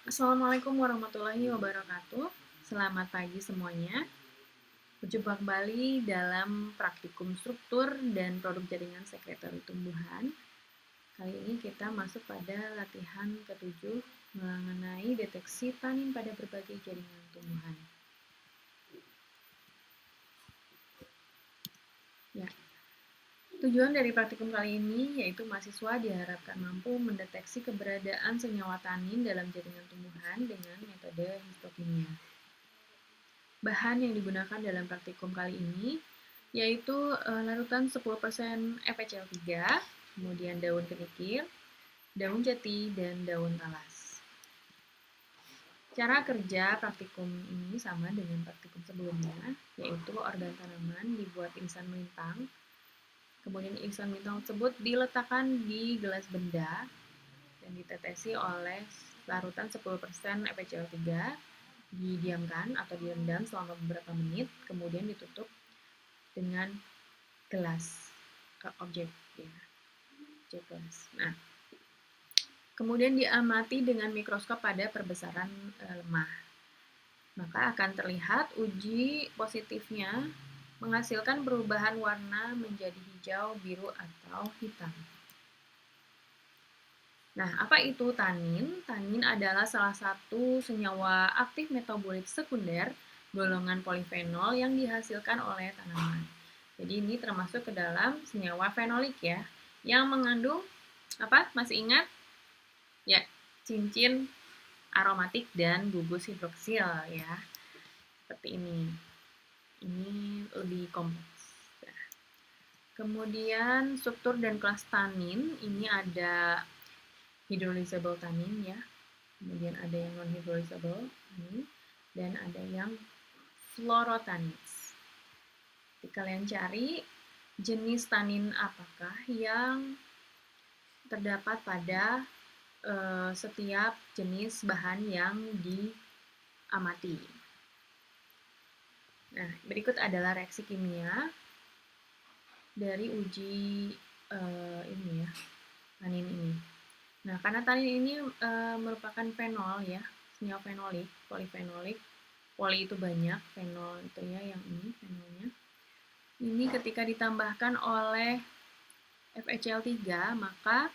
Assalamualaikum warahmatullahi wabarakatuh. Selamat pagi semuanya. Berjumpa kembali dalam praktikum struktur dan produk jaringan sekretari tumbuhan. Kali ini kita masuk pada latihan ketujuh mengenai deteksi tanin pada berbagai jaringan tumbuhan. Ya, tujuan dari praktikum kali ini yaitu mahasiswa diharapkan mampu mendeteksi keberadaan senyawa tanin dalam jaringan tumbuhan dengan metode histokimia. Bahan yang digunakan dalam praktikum kali ini yaitu larutan 10% FeCl3, kemudian daun kenikir, daun jati, dan daun talas. Cara kerja praktikum ini sama dengan praktikum sebelumnya, yaitu organ tanaman dibuat insan melintang, kemudian insan melintang tersebut diletakkan di gelas benda dan ditetesi oleh larutan 10% FeCl3, didiamkan atau direndam selama beberapa menit, kemudian ditutup dengan gelas objek ya, objek gelas. Nah, kemudian diamati dengan mikroskop pada perbesaran lemah. Maka akan terlihat uji positifnya menghasilkan perubahan warna menjadi hijau, biru, atau hitam. Nah, apa itu tanin? Tanin adalah salah satu senyawa aktif metabolit sekunder golongan polifenol yang dihasilkan oleh tanaman. Jadi ini termasuk ke dalam senyawa fenolik ya, yang mengandung apa? Masih ingat? Ya, cincin aromatik dan gugus hidroksil ya. Seperti ini. Ini lebih kompleks. Nah, kemudian struktur dan kelas tanin, ini ada hydrolyzable tanin ya. Kemudian ada yang non hydrolyzable tanin dan ada yang fluorotanins. Jadi kalian cari jenis tanin apakah yang terdapat pada setiap jenis bahan yang diamati. Nah, berikut adalah reaksi kimia dari uji ini ya, tanin ini. Nah, karena tanin ini merupakan fenol ya, senyawa fenolik, polifenolik. Poli itu banyak, fenol itu ya yang ini fenolnya. Ini ketika ditambahkan oleh FeCl3, maka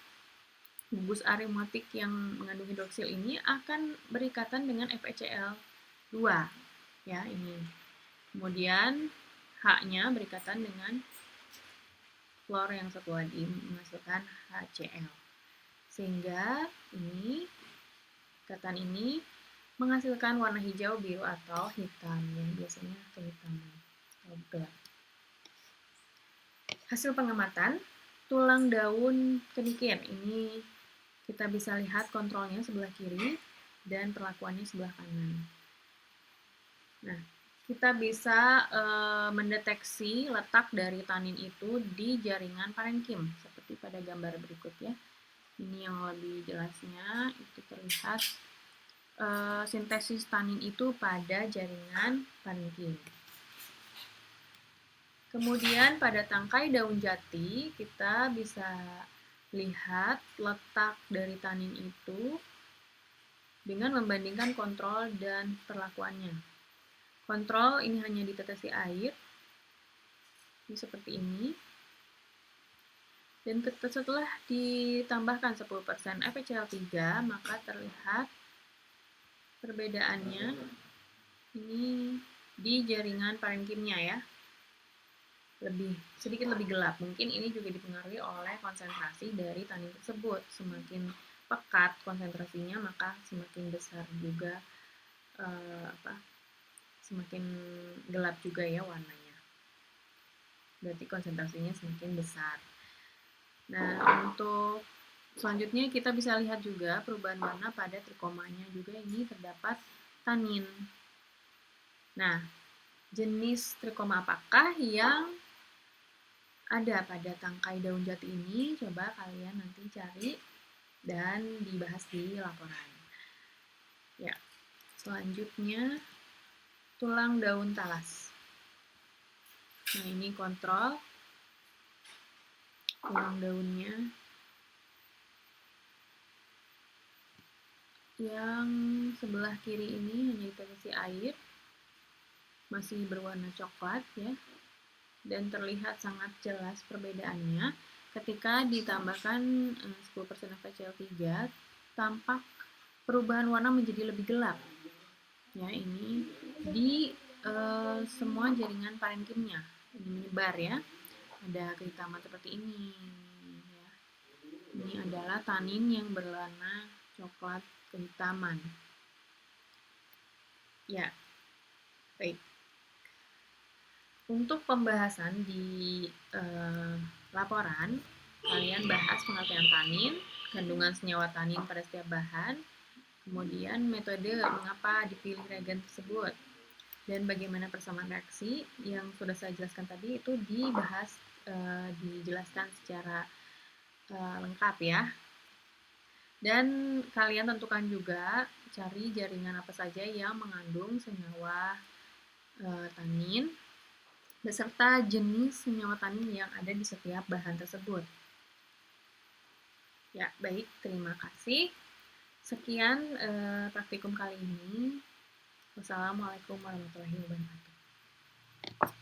gugus aromatik yang mengandung hidroksil ini akan berikatan dengan FeCl2 ya ini. Kemudian H-nya berikatan dengan fluor yang satu lagi menghasilkan HCl. Sehingga ini ikatan ini menghasilkan warna hijau, biru, atau hitam yang biasanya kehitaman atau gelap. Hasil pengamatan tulang daun kenikir ini kita bisa lihat kontrolnya sebelah kiri dan perlakuannya sebelah kanan. Nah, kita bisa mendeteksi letak dari tanin itu di jaringan parenkim seperti pada gambar berikut ya. Ini yang lebih jelasnya itu terlihat sintesis tanin itu pada jaringan parenkim. Kemudian pada tangkai daun jati kita bisa lihat letak dari tanin itu dengan membandingkan kontrol dan perlakuannya. Kontrol ini hanya ditetesi air, ini seperti ini. Dan setelah ditambahkan 10% FeCl3, maka terlihat perbedaannya ini di jaringan parenkimnya ya. Sedikit lebih gelap. Mungkin ini juga dipengaruhi oleh konsentrasi dari tanin tersebut. Semakin pekat konsentrasinya, maka semakin besar juga semakin gelap juga ya warnanya. Berarti konsentrasinya semakin besar. Nah, untuk selanjutnya kita bisa lihat juga perubahan warna pada trikomanya juga ini terdapat tanin. Nah, jenis trikoma apakah yang ada pada tangkai daun jati ini? Coba kalian nanti cari dan dibahas di laporan. Ya, selanjutnya tulang daun talas. Nah, ini kontrol tulang daunnya. Yang sebelah kiri ini hanya ditetesi air, masih berwarna coklat ya, dan terlihat sangat jelas perbedaannya. Ketika ditambahkan 10% FeCl3, tampak perubahan warna menjadi lebih gelap. Ya, ini di semua jaringan parenkimnya. Ini menyebar ya. Ada kehitaman seperti ini. Ya. Ini adalah tanin yang berwarna coklat kehitaman. Ya, baik. Untuk pembahasan di laporan, kalian bahas pengertian tanin, kandungan senyawa tanin pada setiap bahan, kemudian metode mengapa dipilih reagen tersebut, dan bagaimana persamaan reaksi yang sudah saya jelaskan tadi itu dibahas, dijelaskan secara lengkap ya. Dan kalian tentukan juga cari jaringan apa saja yang mengandung senyawa tanin beserta jenis senyawa tanin yang ada di setiap bahan tersebut. Ya, baik, terima kasih. Sekian praktikum kali ini. Wassalamualaikum warahmatullahi wabarakatuh.